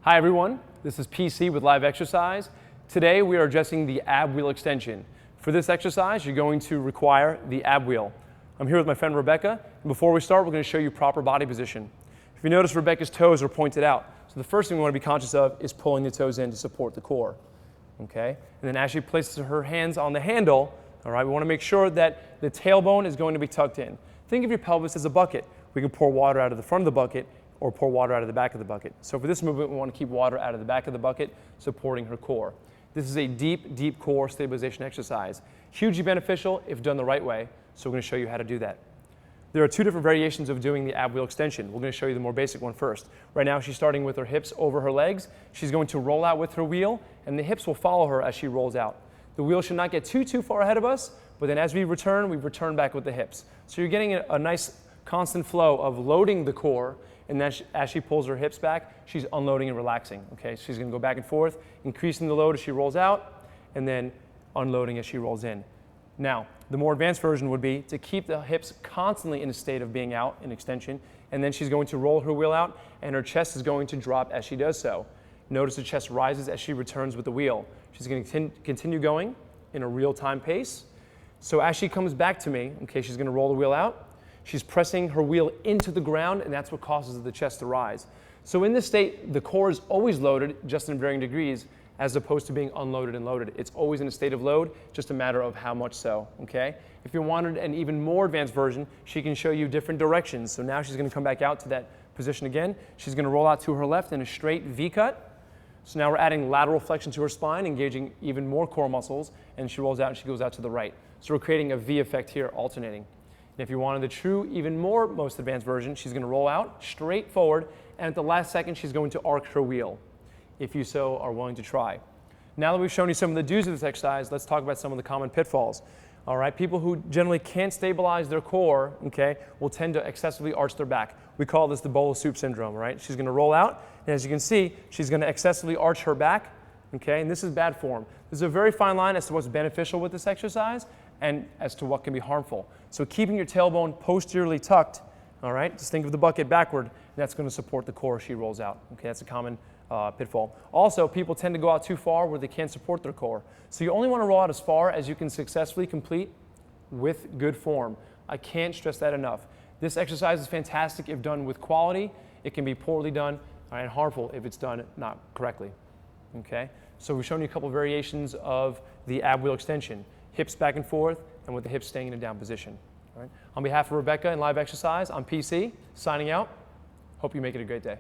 Hi everyone, this is PC with Live Exercise. Today we are addressing the ab wheel extension. For this exercise, you're going to require the ab wheel. I'm here with my friend Rebecca, and before we start, we're going to show you proper body position. If you notice, Rebecca's toes are pointed out. So the first thing we want to be conscious of is pulling the toes in to support the core. Okay? And then as she places her hands on the handle, all right, we want to make sure that the tailbone is going to be tucked in. Think of your pelvis as a bucket. We can pour water out of the front of the bucket or pour water out of the back of the bucket. So for this movement, we want to keep water out of the back of the bucket, supporting her core. This is a deep, deep core stabilization exercise. Hugely beneficial if done the right way, so we're going to show you how to do that. There are two different variations of doing the ab wheel extension. We're going to show you the more basic one first. Right now, she's starting with her hips over her legs. She's going to roll out with her wheel, and the hips will follow her as she rolls out. The wheel should not get too far ahead of us, but then as we return back with the hips. So you're getting a nice constant flow of loading the core, and then as she pulls her hips back, she's unloading and relaxing. Okay, so she's going to go back and forth, increasing the load as she rolls out, and then unloading as she rolls in. Now, the more advanced version would be to keep the hips constantly in a state of being out in extension, and then she's going to roll her wheel out, and her chest is going to drop as she does so. Notice the chest rises as she returns with the wheel. She's going to continue going in a real-time pace. So as she comes back to me, okay, she's going to roll the wheel out. She's pressing her wheel into the ground, and that's what causes the chest to rise. So in this state, the core is always loaded, just in varying degrees, as opposed to being unloaded and loaded. It's always in a state of load, just a matter of how much so, okay? If you wanted an even more advanced version, she can show you different directions. So now she's going to come back out to that position again. She's going to roll out to her left in a straight V-cut. So now we're adding lateral flexion to her spine, engaging even more core muscles, and she rolls out and she goes out to the right. So we're creating a V effect here, alternating. And if you wanted the true, even more most advanced version, she's going to roll out straight forward, and at the last second, she's going to arc her wheel, if you so are willing to try. Now that we've shown you some of the do's of this exercise, let's talk about some of the common pitfalls. All right, people who generally can't stabilize their core, okay, will tend to excessively arch their back. We call this the bowl of soup syndrome, right? She's going to roll out, and as you can see, she's going to excessively arch her back, okay, and this is bad form. There's a very fine line as to what's beneficial with this exercise and as to what can be harmful. So keeping your tailbone posteriorly tucked, all right, just think of the bucket backward, and that's going to support the core as she rolls out. Okay, that's a common pitfall. Also, people tend to go out too far where they can't support their core. So you only want to roll out as far as you can successfully complete with good form. I can't stress that enough. This exercise is fantastic if done with quality. It can be poorly done and harmful if it's done not correctly. Okay, so we've shown you a couple of variations of the ab wheel extension. Hips back and forth, and with the hips staying in a down position. All right? On behalf of Rebecca and Live Exercise, I'm PC, signing out. Hope you make it a great day.